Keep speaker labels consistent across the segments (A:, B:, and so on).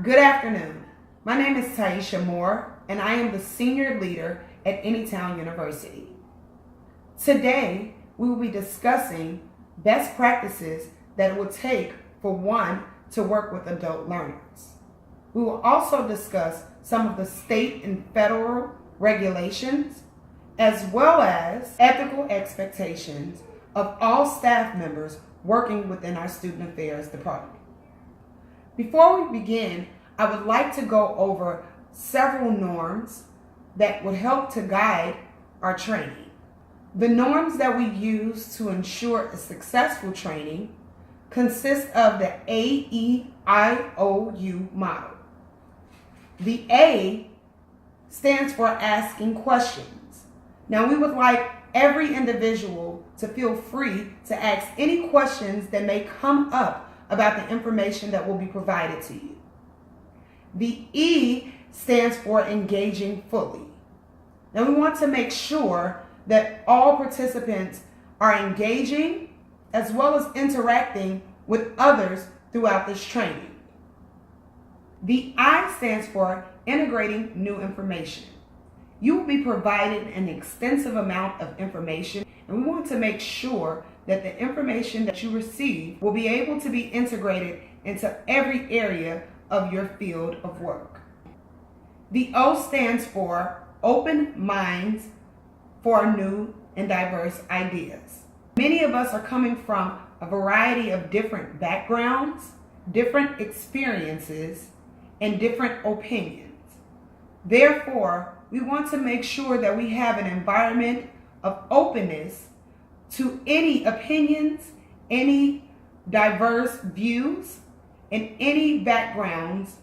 A: Good afternoon. My name is Tyesha R, and I am the Senior Leader at Anytown University. Today, we will be discussing best practices that it will take for one to work with adult learners. We will also discuss some of the state and federal regulations, as well as ethical expectations of all staff members working within our Student Affairs Department. Before we begin, I would like to go over several norms that would help to guide our training. The norms that we use to ensure a successful training consist of the AEIOU model. The A stands for asking questions. Now, we would like every individual to feel free to ask any questions that may come up about the information that will be provided to you. The E stands for engaging fully. Now, we want to make sure that all participants are engaging as well as interacting with others throughout this training. The I stands for integrating new information. You will be provided an extensive amount of information, and we want to make sure that the information that you receive will be able to be integrated into every area of your field of work. The O stands for open minds for new and diverse ideas. Many of us are coming from a variety of different backgrounds, different experiences, and different opinions. Therefore, we want to make sure that we have an environment of openness to any opinions, any diverse views, and any backgrounds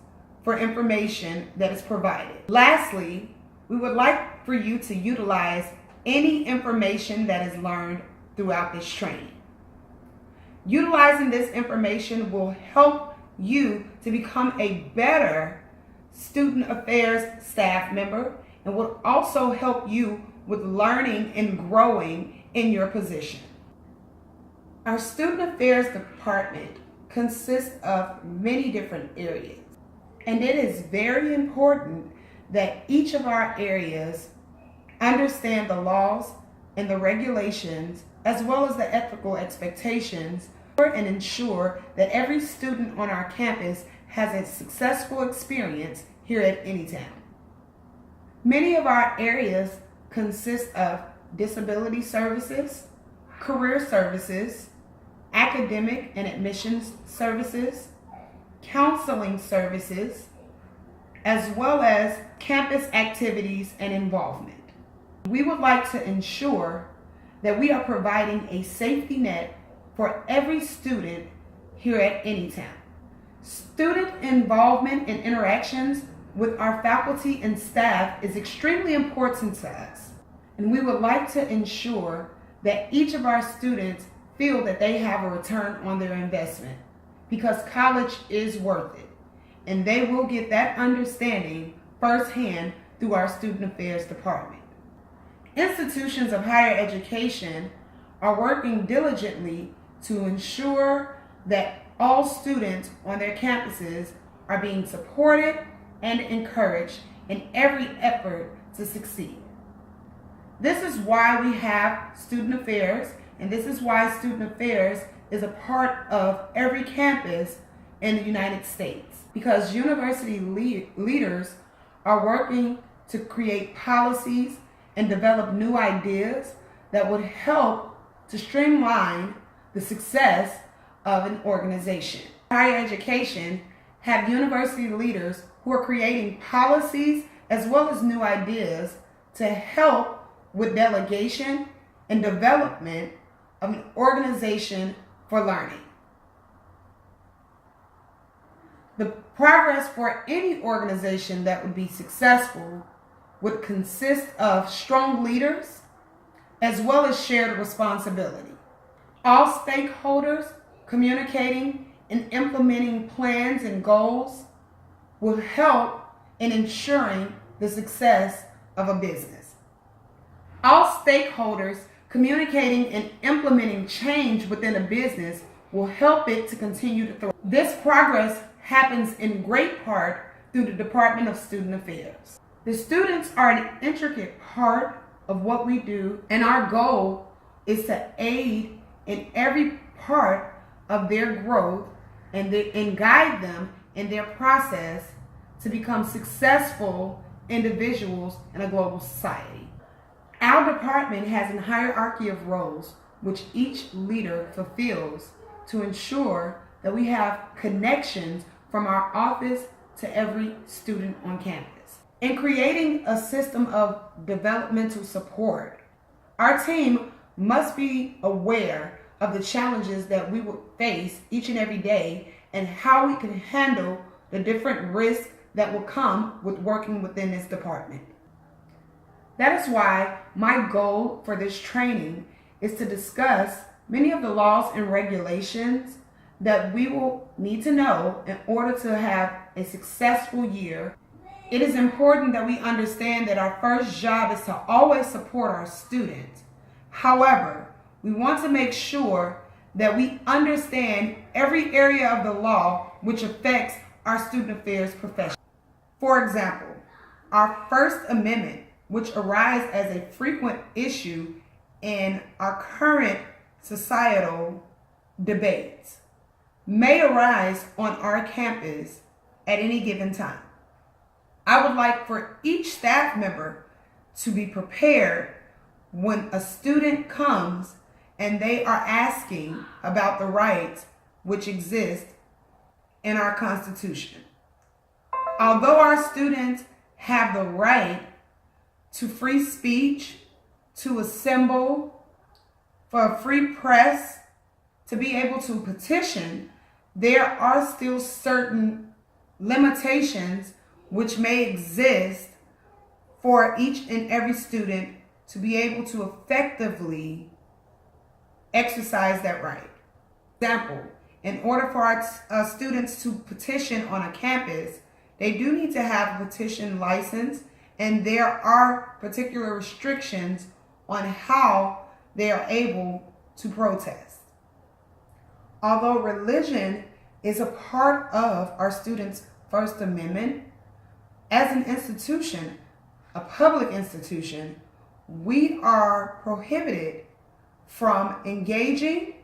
A: for information that is provided. Lastly, we would like for you to utilize any information that is learned throughout this training. Utilizing this information will help you to become a better student affairs staff member and will also help you with learning and growing in your position. Our Student Affairs Department consists of many different areas, and it is very important that each of our areas understand the laws and the regulations as well as the ethical expectations and ensure that every student on our campus has a successful experience here at Anytown. Many of our areas consist of disability services, career services, academic and admissions services, counseling services, as well as campus activities and involvement. We would like to ensure that we are providing a safety net for every student here at Anytown. Student involvement and interactions with our faculty and staff is extremely important to us. And we would like to ensure that each of our students feel that they have a return on their investment, because college is worth it. And they will get that understanding firsthand through our Student Affairs Department. Institutions of higher education are working diligently to ensure that all students on their campuses are being supported and encouraged in every effort to succeed. This is why we have Student Affairs, and this is why Student Affairs is a part of every campus in the United States, because university leaders are working to create policies and develop new ideas that would help to streamline the success of an organization. Higher education have university leaders who are creating policies as well as new ideas to help with delegation and development of an organization for learning. The progress for any organization that would be successful would consist of strong leaders as well as shared responsibility. All stakeholders communicating and implementing plans and goals will help in ensuring the success of a business. All stakeholders communicating and implementing change within a business will help it to continue to thrive. This progress happens in great part through the Department of Student Affairs. The students are an intricate part of what we do, and our goal is to aid in every part of their growth and guide them in their process to become successful individuals in a global society. Our department has a hierarchy of roles which each leader fulfills to ensure that we have connections from our office to every student on campus. In creating a system of developmental support, our team must be aware of the challenges that we will face each and every day and how we can handle the different risks that will come with working within this department. That is why my goal for this training is to discuss many of the laws and regulations that we will need to know in order to have a successful year. It is important that we understand that our first job is to always support our students. However, we want to make sure that we understand every area of the law which affects our student affairs profession. For example, our First Amendment, which arises as a frequent issue in our current societal debates, may arise on our campus at any given time. I would like for each staff member to be prepared when a student comes and they are asking about the rights which exist in our Constitution. Although our students have the right to free speech, to assemble, for a free press, to be able to petition, there are still certain limitations which may exist for each and every student to be able to effectively exercise that right. For example, in order for our students to petition on a campus, they do need to have a petition license, and there are particular restrictions on how they are able to protest. Although religion is a part of our students' First Amendment, as an institution, a public institution, we are prohibited from engaging,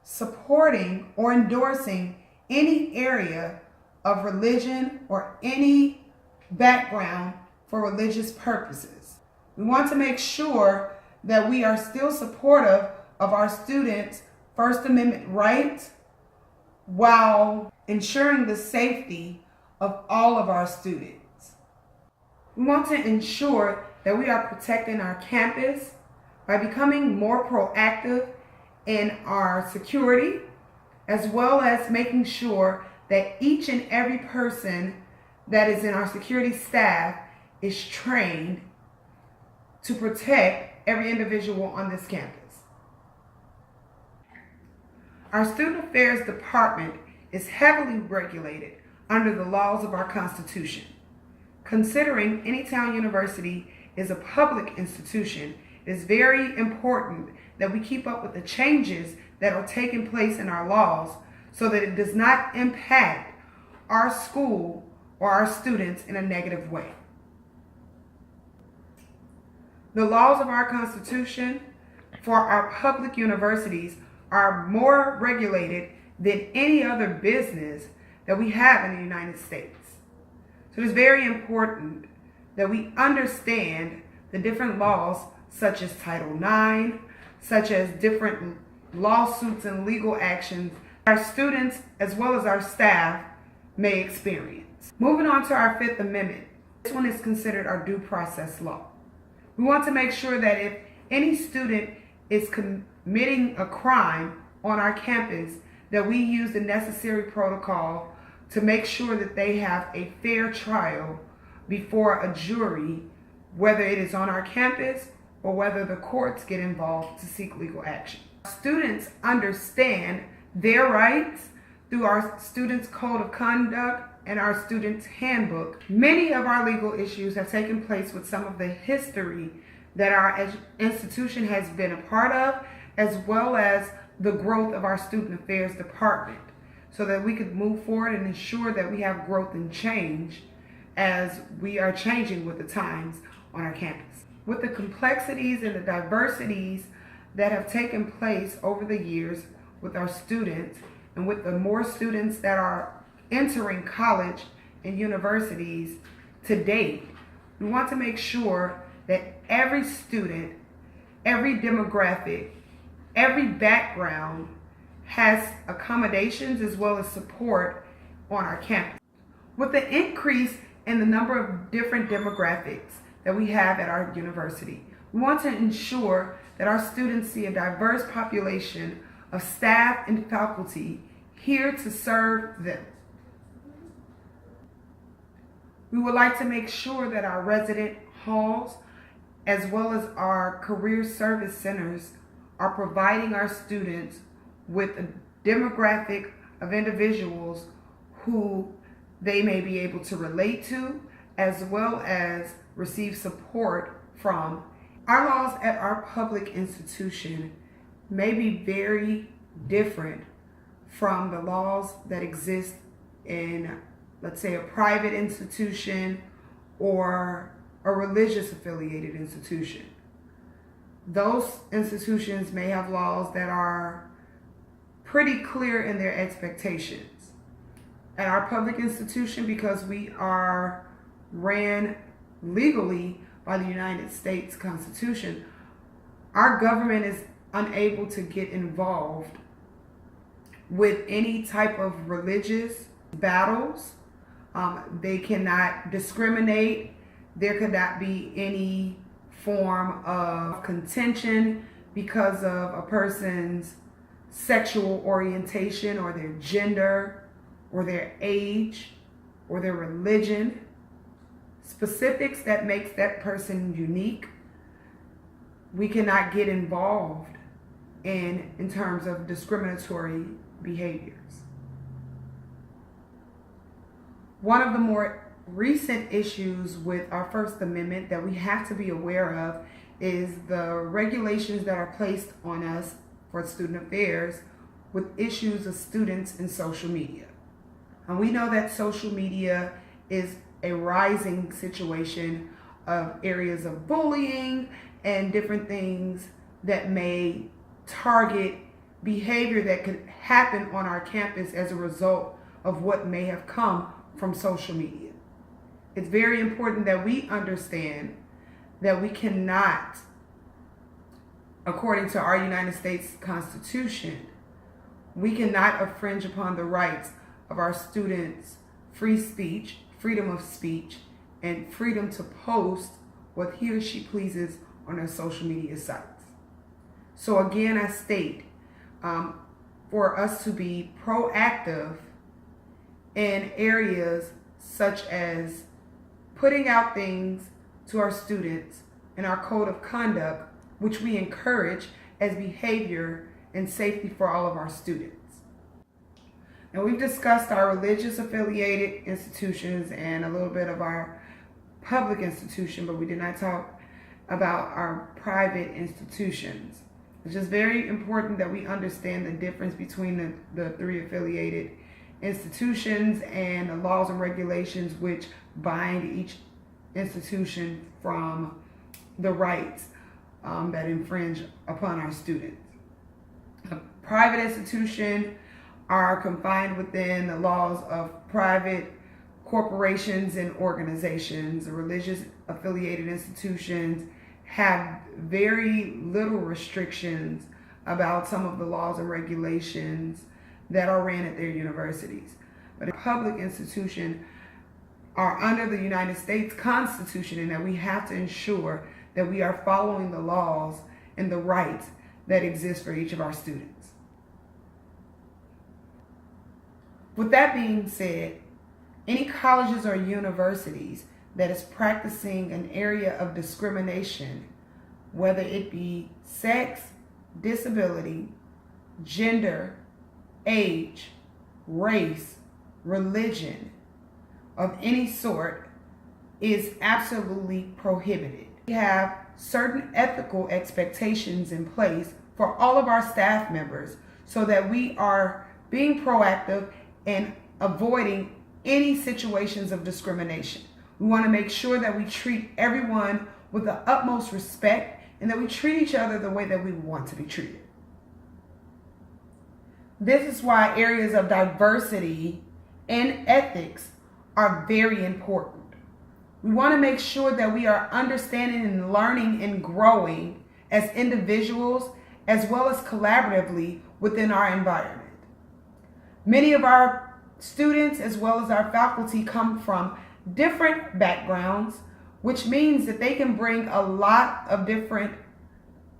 A: supporting, or endorsing any area of religion or any background for religious purposes. We want to make sure that we are still supportive of our students' First Amendment rights while ensuring the safety of all of our students. We want to ensure that we are protecting our campus by becoming more proactive in our security, as well as making sure that each and every person that is in our security staff is trained to protect every individual on this campus. Our Student Affairs Department is heavily regulated under the laws of our Constitution. Considering Anytown University is a public institution, it is very important that we keep up with the changes that are taking place in our laws so that it does not impact our school or our students in a negative way. The laws of our Constitution for our public universities are more regulated than any other business that we have in the United States. So it is very important that we understand the different laws such as Title IX, such as different lawsuits and legal actions our students as well as our staff may experience. Moving on to our Fifth Amendment. This one is considered our due process law. We want to make sure that if any student is committing a crime on our campus, that we use the necessary protocol to make sure that they have a fair trial before a jury, whether it is on our campus or whether the courts get involved to seek legal action. Students understand their rights through our Students' Code of Conduct and our Students' Handbook. Many of our legal issues have taken place with some of the history that our institution has been a part of, as well as the growth of our Student Affairs Department. so that we could move forward and ensure that we have growth and change as we are changing with the times on our campus. With the complexities and the diversities that have taken place over the years with our students, and with the more students that are entering college and universities to date, we want to make sure that every student, every demographic, every background has accommodations as well as support on our campus. With the increase in the number of different demographics that we have at our university, we want to ensure that our students see a diverse population of staff and faculty here to serve them. We would like to make sure that our resident halls as well as our career service centers are providing our students with a demographic of individuals who they may be able to relate to, as well as receive support from. Our laws at our public institution may be very different from the laws that exist in, let's say, a private institution or a religious affiliated institution. Those institutions may have laws that are pretty clear in their expectations. At our public institution, because we are ran legally by the United States Constitution, our government is unable to get involved with any type of religious battles. They cannot discriminate. There could not be any form of contention because of a person's sexual orientation or their gender or their age or their religion. Specifics that makes that person unique, we cannot get involved in terms of discriminatory behaviors. One of the more recent issues with our First Amendment that we have to be aware of is the regulations that are placed on us for student affairs with issues of students in social media. And we know that social media is a rising situation of areas of bullying and different things that may target behavior that could happen on our campus as a result of what may have come from social media. It's very important that we understand that we cannot, according to our United States Constitution, we cannot infringe upon the rights of our students' free speech, freedom of speech, and freedom to post what he or she pleases on their social media sites. So again, I state, for us to be proactive in areas such as putting out things to our students in our code of conduct, which we encourage as behavior and safety for all of our students. Now, we've discussed our religious affiliated institutions and a little bit of our public institution, but we did not talk about our private institutions. It's just very important that we understand the difference between the three affiliated institutions and the laws and regulations which bind each institution from the rights that infringe upon our students. A private institution are confined within the laws of private corporations and organizations. The religious affiliated institutions have very little restrictions about some of the laws and regulations that are ran at their universities. But a public institution are under the United States Constitution, and that we have to ensure that we are following the laws and the rights that exist for each of our students. With that being said, any colleges or universities that is practicing an area of discrimination, whether it be sex, disability, gender, age, race, religion, of any sort, is absolutely prohibited. We have certain ethical expectations in place for all of our staff members so that we are being proactive and avoiding any situations of discrimination. We want to make sure that we treat everyone with the utmost respect and that we treat each other the way that we want to be treated. This is why areas of diversity and ethics are very important. We want to make sure that we are understanding and learning and growing as individuals as well as collaboratively within our environment. Many of our students as well as our faculty come from different backgrounds, which means that they can bring a lot of different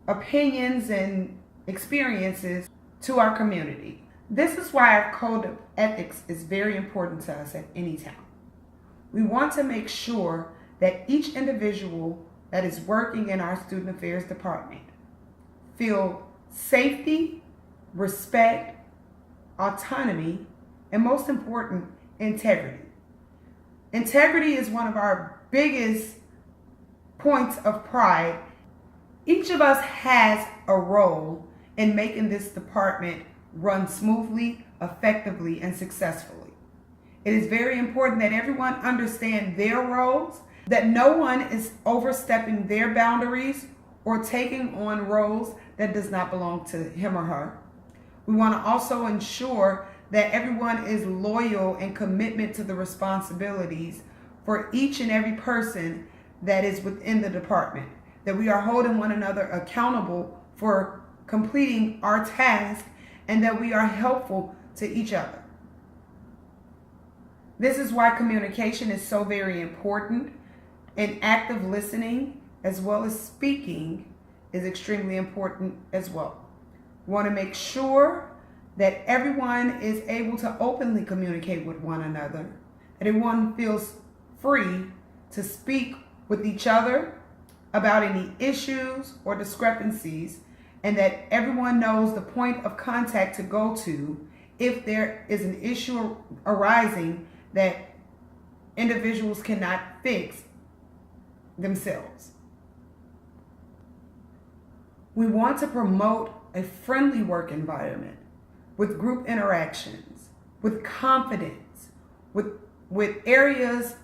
A: opinions and experiences to our community. This is why our code of ethics is very important to us at Anytown. We want to make sure that each individual that is working in our student affairs department feel safety, respect, autonomy, and most important, integrity. Integrity is one of our biggest points of pride. Each of us has a role in making this department run smoothly, effectively, and successfully. It is very important that everyone understand their roles, that no one is overstepping their boundaries or taking on roles that does not belong to him or her. We want to also ensure that everyone is loyal and commitment to the responsibilities for each and every person that is within the department, that we are holding one another accountable for completing our task and that we are helpful to each other. This is why communication is so very important, and active listening as well as speaking is extremely important as well. We want to make sure that everyone is able to openly communicate with one another, that everyone feels free to speak with each other about any issues or discrepancies, and that everyone knows the point of contact to go to if there is an issue arising that individuals cannot fix themselves. We want to promote a friendly work environment with group interactions, with confidence, with areas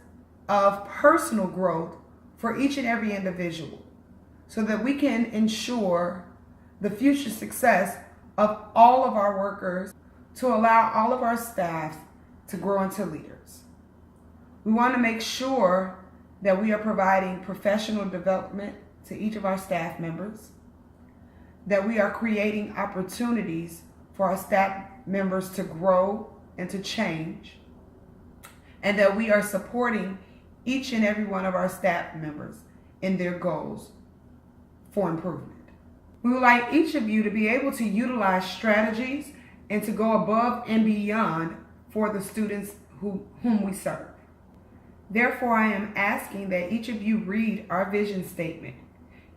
A: of personal growth for each and every individual, so that we can ensure the future success of all of our workers, to allow all of our staff to grow into leaders. We want to make sure that we are providing professional development to each of our staff members, that we are creating opportunities for our staff members to grow and to change, and that we are supporting each and every one of our staff members in their goals for improvement. We would like each of you to be able to utilize strategies and to go above and beyond for the students whom we serve. Therefore, I am asking that each of you read our vision statement.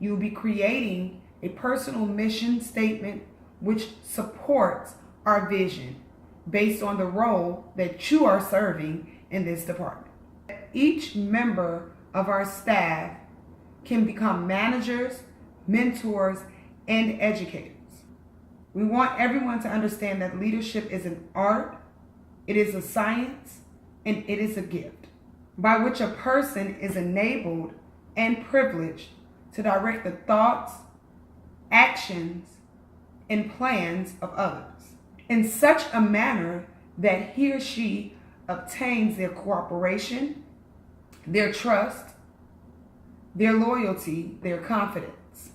A: You will be creating a personal mission statement which supports our vision based on the role that you are serving in this department. Each member of our staff can become managers, mentors, and educators. We want everyone to understand that leadership is an art, it is a science, and it is a gift by which a person is enabled and privileged to direct the thoughts, actions, and plans of others in such a manner that he or she obtains their cooperation, their trust, their loyalty, their confidence.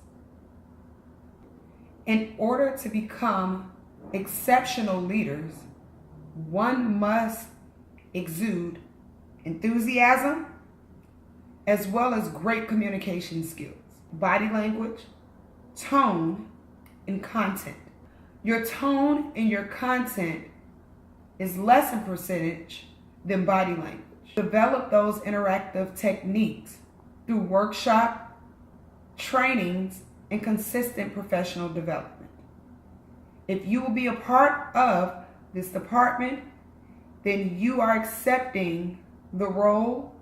A: In order to become exceptional leaders, one must exude enthusiasm as well as great communication skills, body language, tone, and content. Your tone and your content is less in percentage than body language. Develop those interactive techniques through workshop, trainings, and consistent professional development. If you will be a part of this department, then you are accepting the role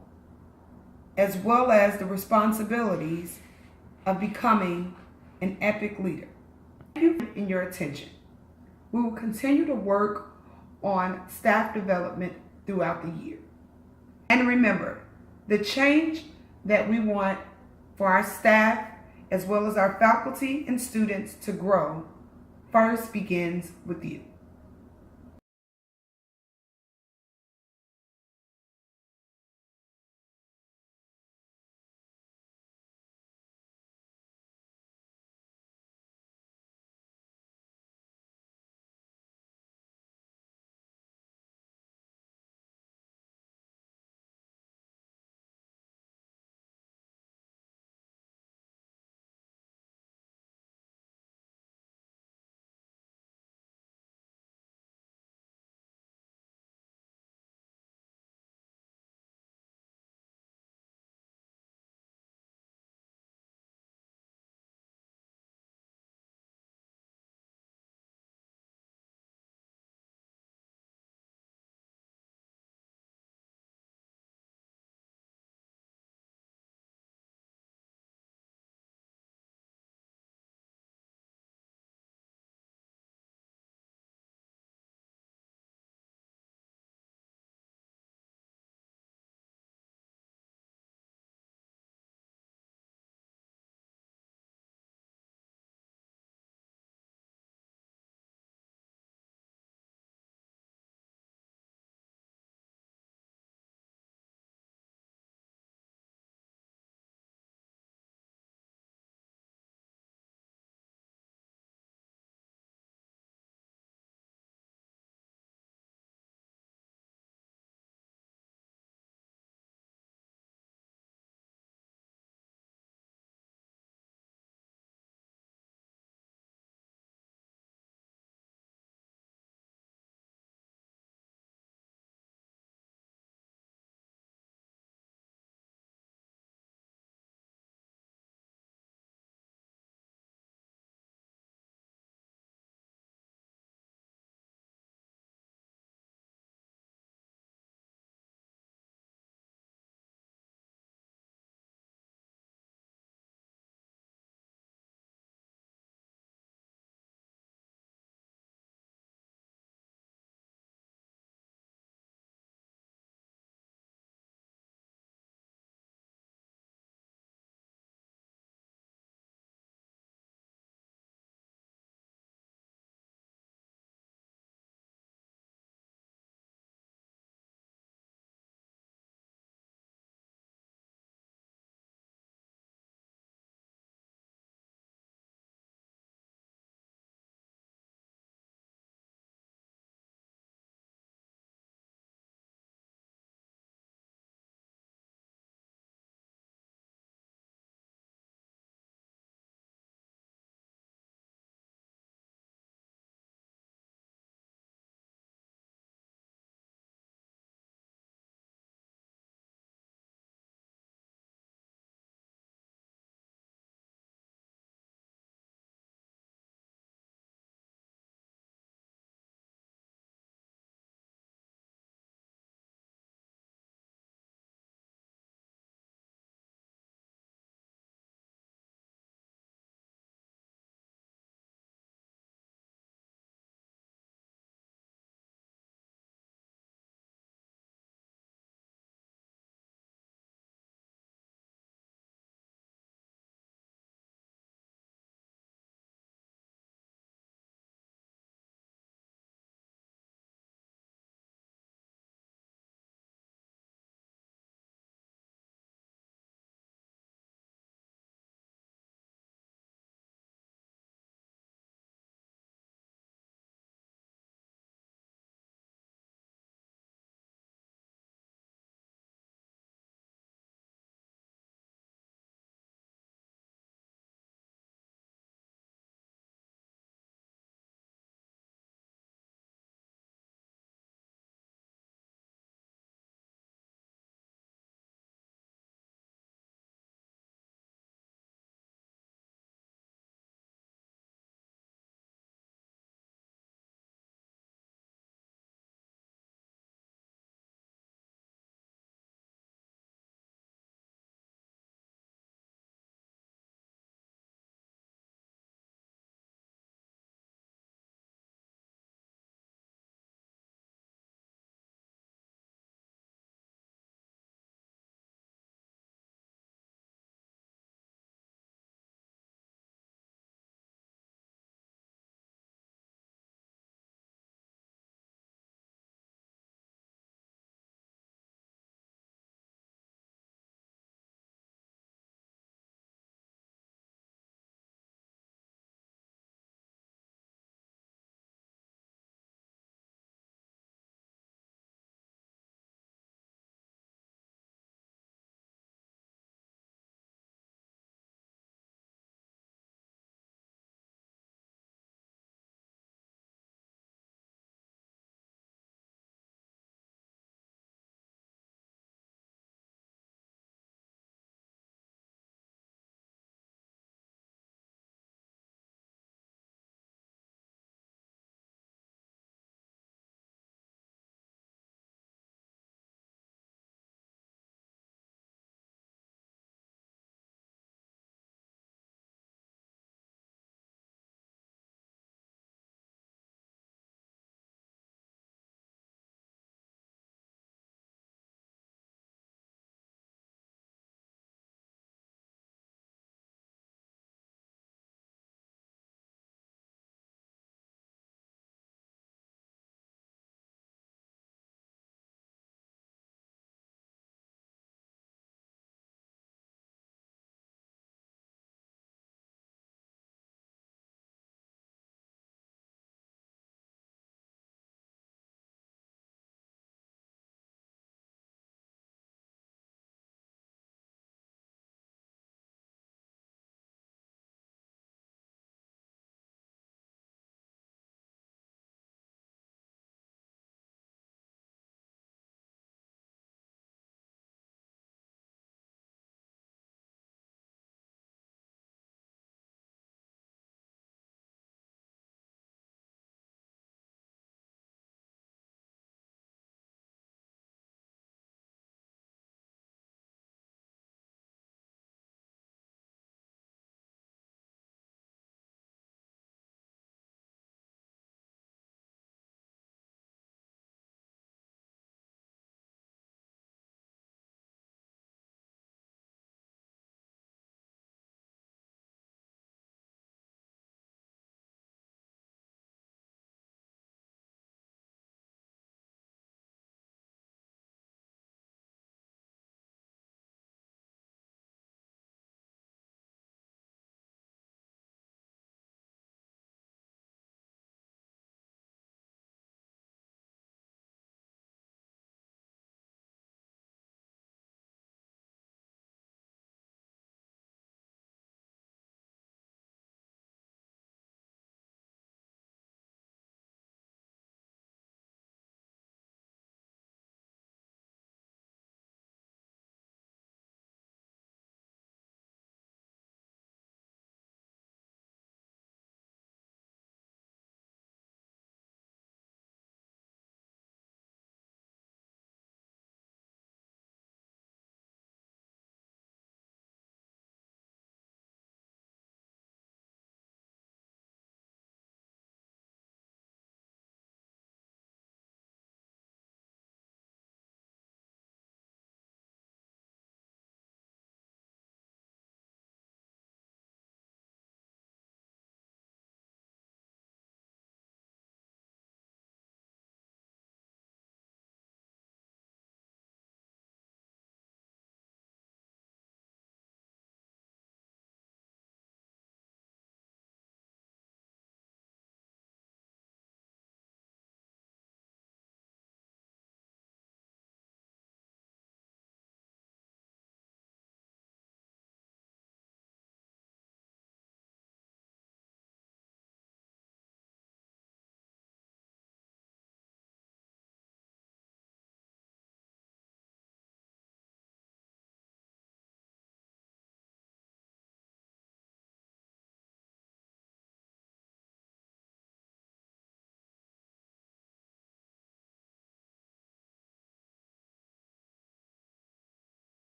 A: as well as the responsibilities of becoming an epic leader. Thank you for your attention. We will continue to work on staff development throughout the year. And remember, the change that we want for our staff as well as our faculty and students to grow first begins with you.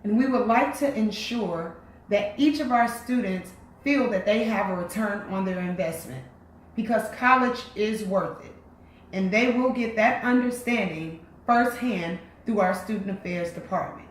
A: And we would like to ensure that each of our students feel that they have a return on their investment, because college is worth it. And they will get that understanding firsthand through our Student Affairs Department.